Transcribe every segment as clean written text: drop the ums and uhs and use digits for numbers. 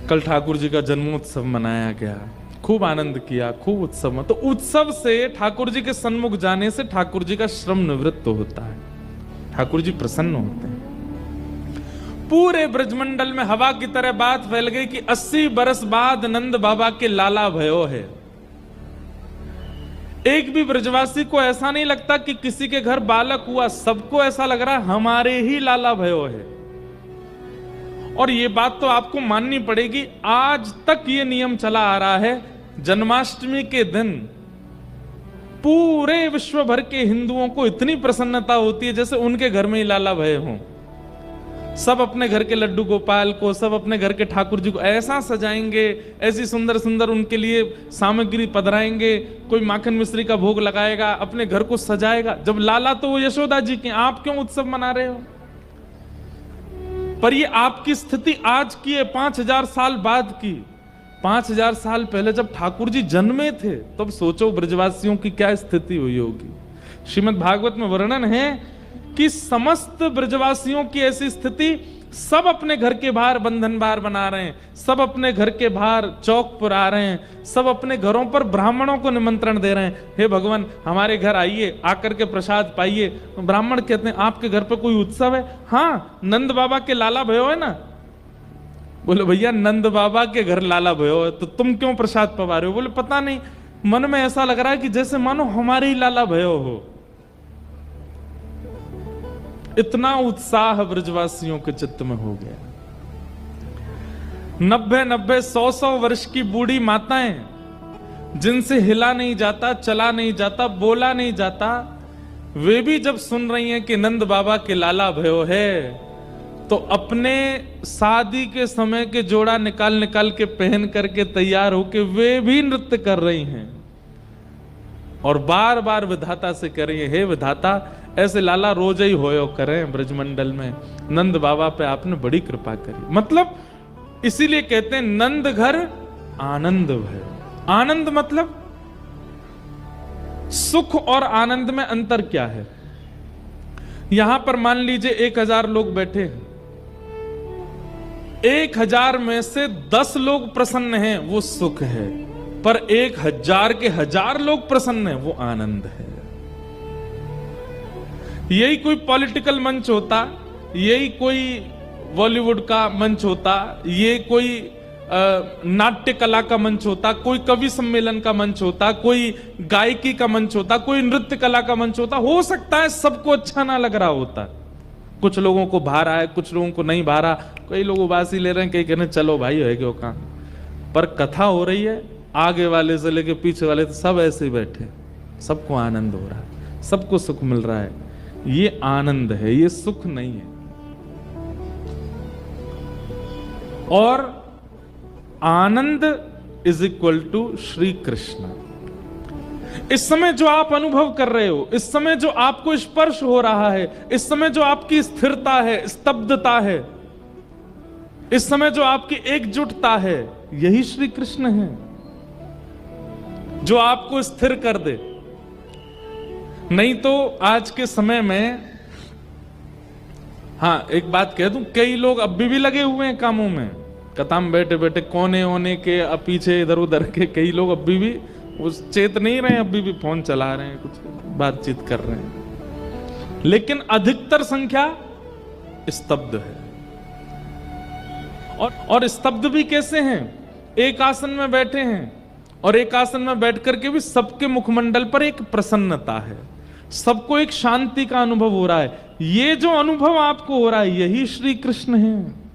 कल ठाकुर जी का जन्मोत्सव मनाया गया, खूब आनंद किया, खूब उत्सव। तो उत्सव से ठाकुर जी के सन्मुख जाने से ठाकुर जी का श्रम निवृत्त होता है, ठाकुर जी प्रसन्न होते हैं। पूरे ब्रजमंडल में हवा की तरह बात फैल गई कि 80 बरस बाद नंद बाबा के लाला भयो है। एक भी ब्रजवासी को ऐसा नहीं लगता कि किसी के घर बालक हुआ, सबको ऐसा लग रहा है हमारे ही लाला भयो है। और ये बात तो आपको माननी पड़ेगी, आज तक ये नियम चला आ रहा है, जन्माष्टमी के दिन पूरे विश्व भर के हिंदुओं को इतनी प्रसन्नता होती है जैसे उनके घर में ही लाला भय हों। सब अपने घर के लड्डू गोपाल को, सब अपने घर के ठाकुर जी को ऐसा सजाएंगे, ऐसी सुंदर सुंदर उनके लिए सामग्री पधराएंगे, कोई माखन मिश्री का भोग लगाएगा, अपने घर को सजाएगा। जब लाला तो वो यशोदा जी के, आप क्यों उत्सव मना रहे हो? पर ये आपकी स्थिति आज की है, 5000 साल बाद की। 5000 साल पहले जब ठाकुर जी जन्मे थे तब सोचो ब्रजवासियों की क्या स्थिति हुई होगी। श्रीमद् भागवत में वर्णन है कि समस्त ब्रजवासियों की ऐसी स्थिति, सब अपने घर के बाहर बंधन बार बना रहे हैं, सब अपने घर के बाहर चौक पर आ रहे हैं, सब अपने घरों पर ब्राह्मणों को निमंत्रण दे रहे हैं, हे भगवान हमारे घर आइए, आकर के प्रसाद पाइए। ब्राह्मण कहते हैं आपके घर पे कोई उत्सव है? हाँ, नंद बाबा के लाला भयो है ना। बोले भैया नंद बाबा के घर लाला भयो है तो तुम क्यों प्रसाद पवा रहे हो? बोले पता नहीं, मन में ऐसा लग रहा है कि जैसे मानो हमारे ही लाला भयो हो। इतना उत्साह ब्रजवासियों के चित्त में हो गया। 90-90, 100-100 वर्ष की बूढ़ी माताएं जिनसे हिला नहीं जाता, चला नहीं जाता, बोला नहीं जाता, वे भी जब सुन रही हैं कि नंद बाबा के लाला भयो है तो अपने शादी के समय के जोड़ा निकाल निकाल के पहन करके तैयार होके वे भी नृत्य कर रही हैं और बार बार विधाता से कह रही है, हे विधाता ऐसे लाला रोज ही होयो करें ब्रजमंडल में, नंद बाबा पे आपने बड़ी कृपा करी। मतलब इसीलिए कहते हैं नंद घर आनंद है। आनंद मतलब सुख और आनंद में अंतर क्या है? यहां पर मान लीजिए 1000 लोग बैठे हैं, 1000 में से 10 लोग प्रसन्न हैं, वो सुख है। पर 1000 के 1000 लोग प्रसन्न हैं, वो आनंद है। यही कोई पॉलिटिकल मंच होता, यही कोई बॉलीवुड का मंच होता, ये कोई नाट्य कला का मंच होता, कोई कवि सम्मेलन का मंच होता, कोई गायकी का मंच होता, कोई नृत्य कला का मंच होता, हो सकता है सबको अच्छा ना लग रहा होता, कुछ लोगों को भा रहा है, कुछ लोगों को नहीं भा रहा, कई लोग उबासी ले रहे हैं, कई कह रहे हैं चलो भाई है क्यों कहां। पर कथा हो रही है, आगे वाले से लेके पीछे वाले सब ऐसे ही बैठे, सबको आनंद हो रहा है, सबको सुख मिल रहा है। ये आनंद है, ये सुख नहीं है। और आनंद is equal to Shri Krishna. इस समय जो आप अनुभव कर रहे हो, इस समय जो आपको स्पर्श हो रहा है, इस समय जो आपकी स्थिरता है, स्तब्धता है, इस समय जो आपकी एकजुटता है, यही श्री कृष्ण है जो आपको स्थिर कर दे। नहीं तो आज के समय में, हाँ एक बात कह दूं, कई लोग अभी भी लगे हुए हैं कामों में, कथा में बैठे बैठे कोने होने के, अब पीछे इधर उधर के कई लोग अभी भी उस चेत नहीं रहे, अभी भी फोन चला रहे हैं, कुछ बातचीत कर रहे हैं, लेकिन अधिकतर संख्या स्तब्ध है। और स्तब्ध भी कैसे हैं? एक आसन में बैठे हैं और एक आसन में बैठ करके भी सबके मुखमंडल पर एक प्रसन्नता है, सबको एक शांति का अनुभव हो रहा है। ये जो अनुभव आपको हो रहा है यही श्री कृष्ण है।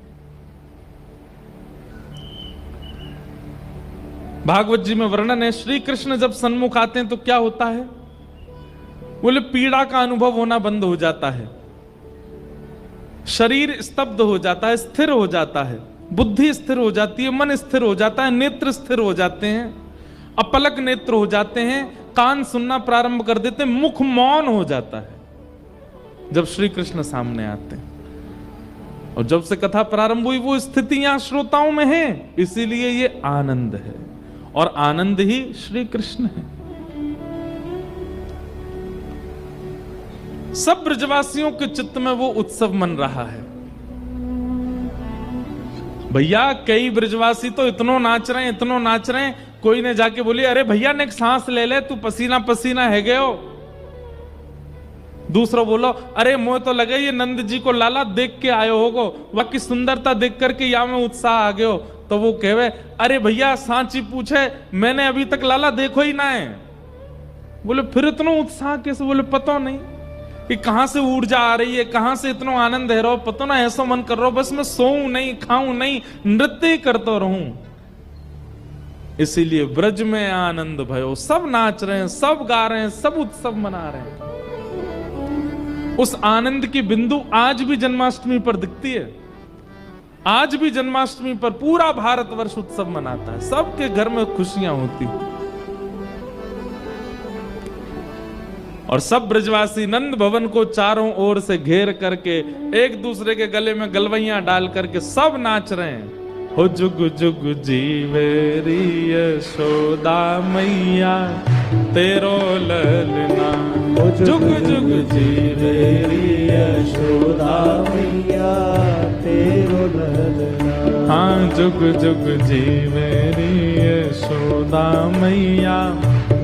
भागवत जी में वर्णन है, श्री कृष्ण जब सन्मुख आते हैं तो क्या होता है? बोले पीड़ा का अनुभव होना बंद हो जाता है, शरीर स्तब्ध हो जाता है, स्थिर हो जाता है, बुद्धि स्थिर हो जाती है, मन स्थिर हो जाता है, नेत्र स्थिर हो जाते हैं, अपलक नेत्र हो जाते हैं, कान सुनना प्रारंभ कर देते हैं, मुख मौन हो जाता है जब श्री कृष्ण सामने आते हैं। और जब से कथा प्रारंभ हुई वो स्थिति यहां श्रोताओं में है, इसीलिए ये आनंद है और आनंद ही श्री कृष्ण है। सब ब्रजवासियों के चित्त में वो उत्सव मन रहा है। भैया कई ब्रजवासी तो इतनो नाच रहे हैं, इतनो नाच रहे हैं, कोई ने जाके बोली अरे भैया ने एक सांस ले ले, तू पसीना पसीना है गए हो। दूसरा बोलो अरे मोह तो लगे ये नंद जी को लाला देख के आयो होगो, वह की सुंदरता देख करके या में उत्साह आ गयो। तो वो कहवे अरे भैया सांची पूछे मैंने अभी तक लाला देखो ही ना है। बोले फिर इतना उत्साह कैसे? बोले पता नहीं कि कहां से ऊर्जा आ रही है, कहां से इतना आनंद है रहो, पता ना ऐसा मन कर रहा हो बस मैं सोऊं नहीं, खाऊं नहीं, नृत्य ही करता रहूं। इसीलिए ब्रज में आनंद भयो, सब नाच रहे हैं, सब गा रहे हैं, सब उत्सव मना रहे हैं। उस आनंद की बिंदु आज भी जन्माष्टमी पर दिखती है। आज भी जन्माष्टमी पर पूरा भारतवर्ष उत्सव मनाता है, सबके घर में खुशियां होती और सब ब्रजवासी नंद भवन को चारों ओर से घेर करके एक दूसरे के गले में गलवैयां डाल करके सब नाच रहे हैं। हो जुग जुग जीवेरी यशोदा मैया तेरो ललना, हो जुग जुग जीवेरी यशोदा मैया तेरो ललना। हाँ जुग जुग जीवेरी यशोदा मैया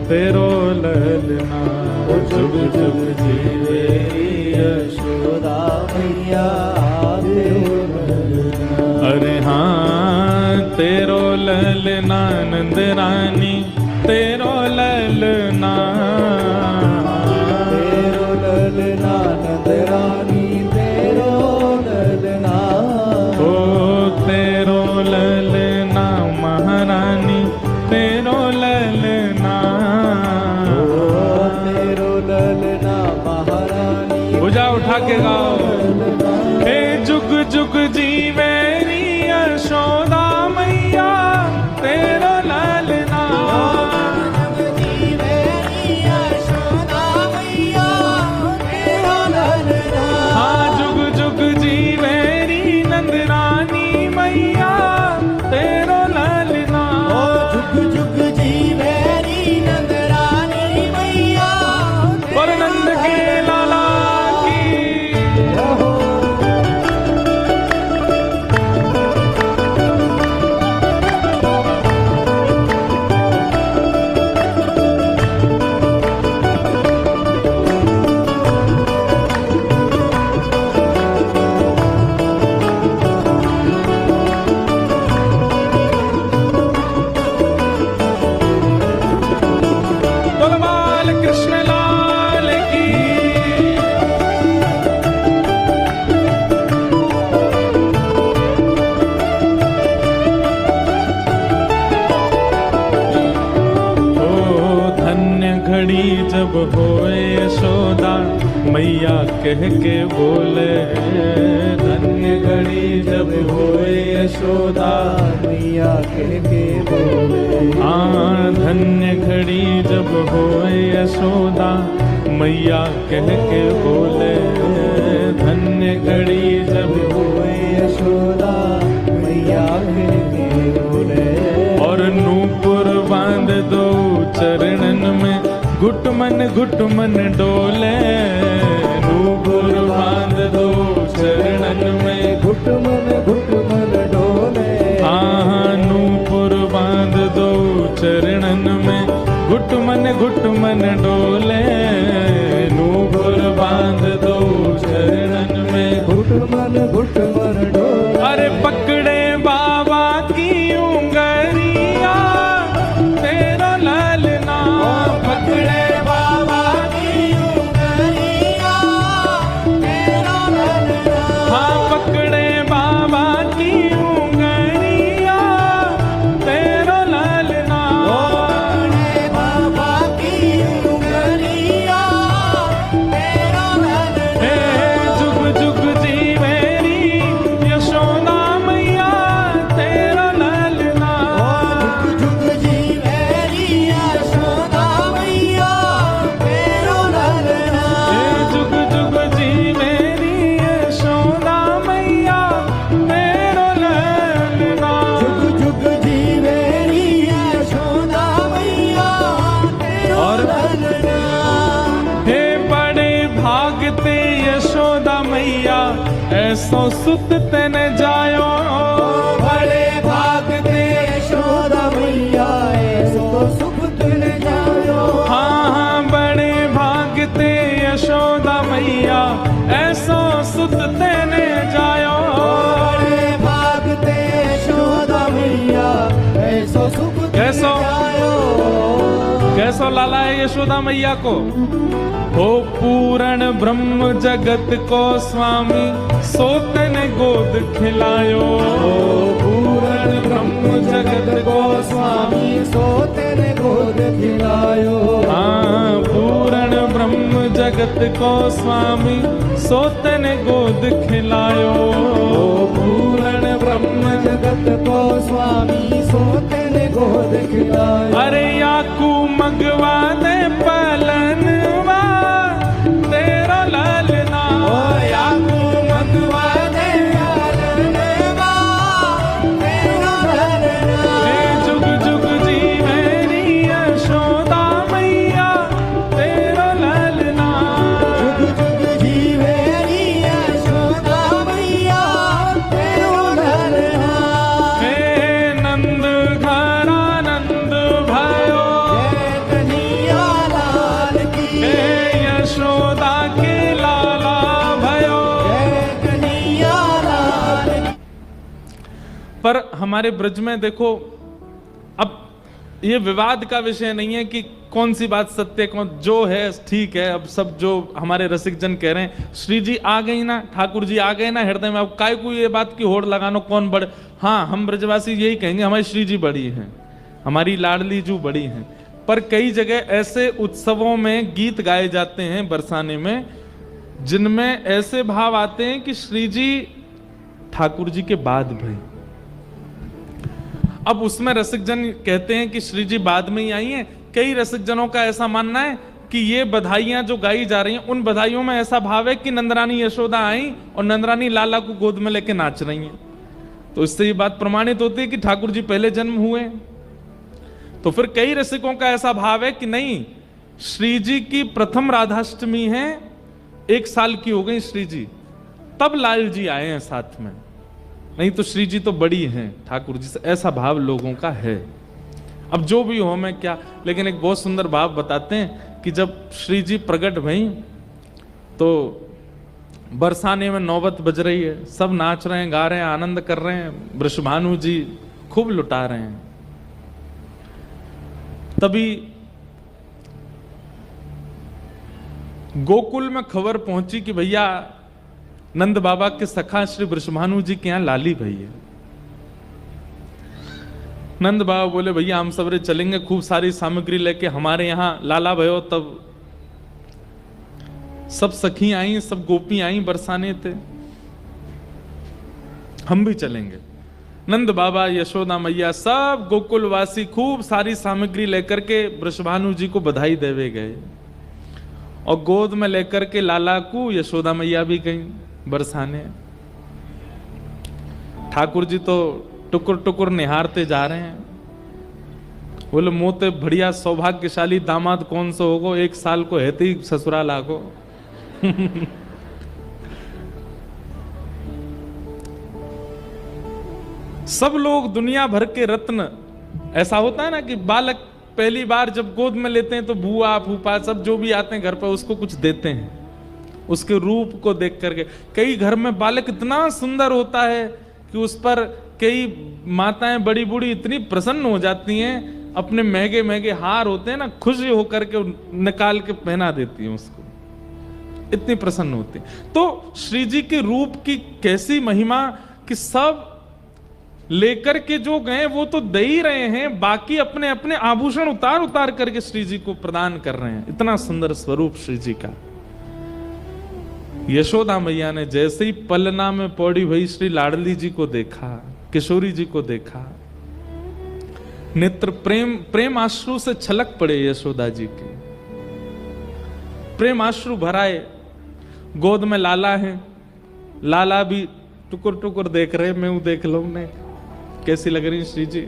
तेरो ललना, हो जुग जुग जीवेरी यशोदा मैया तेरो ललना। अरे हाँ तेरो ललना नंद रानी तेरो ललना, तेरो ललना नंद रानी तेरो ललना। ओ तेरो ललना महारानी तेरो ललना, ओ तेरो ललना महारानी। भुजा उठा के गाओ। हे जुग जुग जीवेरी यशोदा मैया तेरो ललना, जीवेरी यशोदा मैया तेरो ललना। हाँ जुग जुग जीवेरी नंद रानी मैया तेरो ललना, जुग जुग जीवेरी नंद रानी मैया पर नंद के लाला की। जब होए यशोदा मैया कह के बोले, धन्य घड़ी जब होए यशोदा मैया कह के बोले। हाँ धन्य घड़ी जब होए यशोदा मैया कह के बोले, धन्य घड़ी जब होए यशोदा मैया कह के बोले। और नूपुर बांध दो चरणन में घुटमन डोले, नूपुर बांध दो चरणन में घुटमन डोले। हाँ नूपुर बांध दो चरणन में घुटमन डोले, नूपुर बांध दो चरणन में घुटमन डोले। अरे पकड़े बाबा की उंगलिया तेरा ललना, पकड़े बाबा की उंगलिया तेरा ललना। हाँ पकड़े बाबा की उंगलिया तेरा ललना, पकड़े बाबा की उंगलिया तेरा ललना। हे जुग जुग जीवेरी यशोदा मैया तेरा ललना, जुग जुग जीवेरी यशोदा मैया तेरा ललना। हे जुग जुग जीवेरी यशोदा मैया तेरा ललना, जुग जुग जीवेरी यशोदा मैया तेरा ललना। हे बड़े भागते यशोदा मैया ऐसो सुत तेने जायो, बड़े सो सुख कैसो आयो। कैसो लाला है यशोदा मैया को। हो पूर्ण ब्रह्म जगत को स्वामी सोते ने गोद खिलायो। पूर्ण ब्रह्म जगत को स्वामी सोते ने गोद खिलायो। हाँ पूर्ण ब्रह्म जगत को स्वामी सोते ने गोद खिलायो। पूर्ण ब्रह्म जगत को स्वामी सोते ने गोद खिलायो। अरे याकू मंगवा दे पलनवा तेरा लालना। याकू मंगवा दे पलनवा तेरा लालना। जुग जुग जी मेरी यशोदा मैया तेरा लालना। जुग जुग जी मेरी यशोदा मैया तेरा लालना। हे नंद घरा नंद भयो। जय कन्हैया लाल की। हे यशोदा के लाला भयो। जय कन्हैया लाल की। पर हमारे ब्रज में देखो, अब ये विवाद का विषय नहीं है कि कौन सी बात सत्य कौन जो है ठीक है। अब सब जो हमारे रसिक जन कह रहे हैं श्री जी आ गई ना, ठाकुर जी आ गए ना हृदय में, अब काय को ये बात की होड़ लगानो कौन बड़े। हाँ हम ब्रजवासी यही कहेंगे हमारी श्री जी बड़ी हैं, हमारी लाडली जू बड़ी हैं। पर कई जगह ऐसे उत्सवों में गीत गाए जाते हैं बरसाने में जिनमें ऐसे भाव आते हैं कि श्री जी ठाकुर जी के बाद भाई। अब उसमें रसिक जन कहते हैं कि श्री जी बाद में ही आई हैं। कई रसिक जनों का ऐसा मानना है कि ये बधाइयां जो गाई जा रही हैं उन बधाइयों में ऐसा भाव है कि नंदरानी यशोदा आई और नंदरानी लाला को गोद में लेके नाच रही हैं। तो इससे ये बात प्रमाणित होती है कि ठाकुर जी पहले जन्म हुए। तो फिर कई रसिकों का ऐसा भाव है कि नहीं, श्री जी की प्रथम राधाष्टमी है, 1 साल की हो गई श्री जी, तब लाल जी आए हैं साथ में, नहीं तो श्री जी तो बड़ी हैं ठाकुर जी से, ऐसा भाव लोगों का है। अब जो भी हो मैं क्या, लेकिन एक बहुत सुंदर भाव बताते हैं कि जब श्री जी प्रकट भई तो बरसाने में नौबत बज रही है, सब नाच रहे हैं, गा रहे हैं, आनंद कर रहे हैं, वृषभानु जी खूब लुटा रहे हैं। तभी गोकुल में खबर पहुंची कि भैया नंद बाबा के सखा श्री वृषभानु जी के यहां लाली भई है। नंद बाबा बोले भैया हम सबरे चलेंगे, खूब सारी सामग्री लेके हमारे यहां लाला भयो। तब सब सखी आई, सब गोपी आई बरसाने थे, हम भी चलेंगे। नंद बाबा यशोदा मैया सब गोकुलवासी खूब सारी सामग्री लेकर के वृषभानु जी को बधाई देवे गए और गोद में लेकर के लाला को यशोदा मैया भी गई बरसाने। ठाकुर जी तो टुकुर टुकुर निहारते जा रहे हैं, बोले मोते बढ़िया सौभाग्यशाली दामाद कौन सा होगो, 1 साल को है ही ससुराल आगो। सब लोग दुनिया भर के रत्न, ऐसा होता है ना कि बालक पहली बार जब गोद में लेते हैं तो बुआ फूफा सब जो भी आते हैं घर पर उसको कुछ देते हैं, उसके रूप को देख करके। कई घर में बालक इतना सुंदर होता है कि उस पर कई माताएं बड़ी बूढ़ी इतनी प्रसन्न हो जाती हैं, अपने महंगे महंगे हार होते हैं ना, खुशी होकर के निकाल के पहना देती हैं उसको, इतनी प्रसन्न होती हैं। तो श्री जी के रूप की कैसी महिमा कि सब लेकर के जो गए वो तो दे ही रहे हैं, बाकी अपने अपने आभूषण उतार उतार करके श्री जी को प्रदान कर रहे हैं। इतना सुंदर स्वरूप श्री जी का। यशोदा मैया ने जैसे ही पलना में पौड़ी भई श्री लाडली जी को देखा, किशोरी जी को देखा, नेत्र प्रेम आश्रु से छलक पड़े यशोदा जी के, प्रेम आश्रु भराए। गोद में लाला है, लाला भी टुकुर टुकुर देख रहे, मैं वो देख लूं ने कैसी लग रही श्री जी।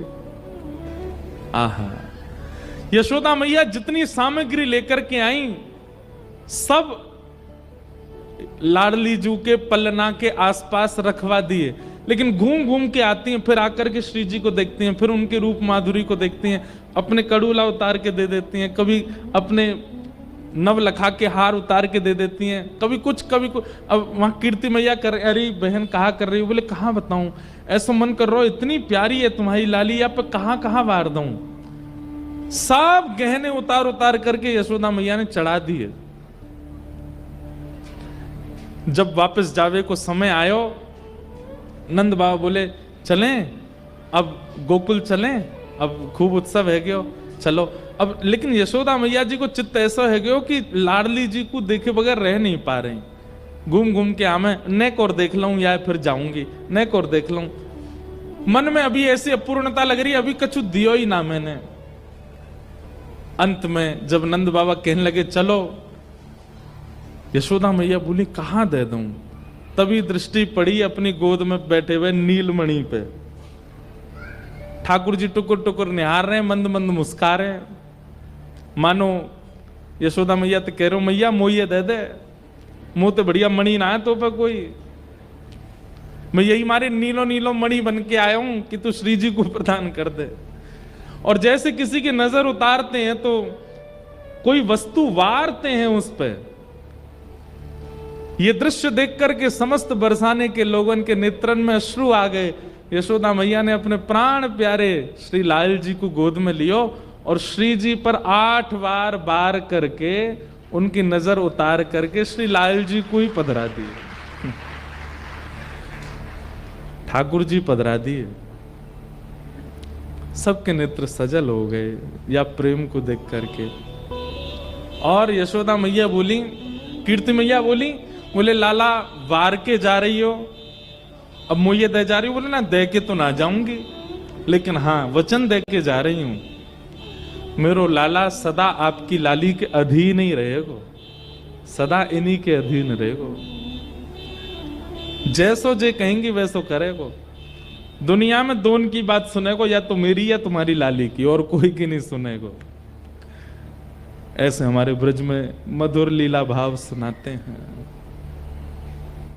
आहा, यशोदा मैया जितनी सामग्री लेकर के आई सब लाडली जू के पलना के आसपास रखवा दिए, लेकिन घूम घूम के आती हैं, फिर आकर के श्री जी को देखती हैं, फिर उनके रूप माधुरी को देखती हैं, अपने कड़ूला उतार के दे देती हैं, कभी अपने नव लखा के हार उतार के दे देती हैं, कभी कुछ कभी कुछ। अब वहां कीर्ति मैया कर, अरे बहन कहाँ कर रही हो? बोले कहाँ बताऊं, ऐसा मन कर रहा हो, इतनी प्यारी है तुम्हारी लाली, आप कहाँ कहाँ वार दूं। सब गहने उतार उतार करके यशोदा मैया ने चढ़ा दिए। जब वापस जावे को समय आयो, नंद बाबा बोले चलें, अब गोकुल चलें, अब खूब उत्सव है गयो, चलो। अब लेकिन यशोदा मैया जी को चित्त ऐसा है गयो कि लाडली जी को देखे बगैर रह नहीं पा रहे। घूम घूम के आमे नेक और देख लूं या फिर जाऊंगी, नेक और देख लूं। मन में अभी ऐसी अपूर्णता लग रही, अभी कछु दियो ही ना मैंने। अंत में जब नंद बाबा कहने लगे चलो, यशोदा मैया बोली कहां दे दूं। तभी दृष्टि पड़ी अपनी गोद में बैठे हुए नीलमणि पे। ठाकुर जी टुकुर टुकुर निहार रहे हैं, मंद मंद मुस्का रहे हैं, मानो यशोदा मैया तो कह रहे हो मैया मोये दे दे, मुंह तो बढ़िया मणि ना है तो पे कोई, मैं यही मारे नीलो नीलो मणि बन के आया हूं कि तू श्री जी को प्रदान कर दे। और जैसे किसी की नजर उतारते हैं तो कोई वस्तु वारते हैं उस पे। ये दृश्य देख करके समस्त बरसाने के लोगों के नेत्रन में अश्रु आ गए। यशोदा मैया ने अपने प्राण प्यारे श्री लाल जी को गोद में लियो और श्री जी पर 8 बार बार करके उनकी नजर उतार करके श्री लाल जी को ही पधरा दिए। ठाकुर जी पधरा दिए, सबके नेत्र सजल हो गए या प्रेम को देख करके। और यशोदा मैया बोली, कीर्ति मैया बोली, बोले लाला वार के जा रही हो, अब मुझे दे जा रही हो? बोले ना दे के तो ना जाऊंगी, लेकिन हाँ वचन दे के जा रही हूं, मेरो लाला सदा आपकी लाली के अधीन ही रहेगो, सदा इन्हीं के अधीन रहेगो, जैसो जे कहेंगी वैसो करेगो। दुनिया में दोनों की बात सुनेगो, या तो मेरी या तुम्हारी लाली की, और कोई की नहीं सुनेगो। ऐसे हमारे ब्रज में मधुर लीला भाव सुनाते हैं।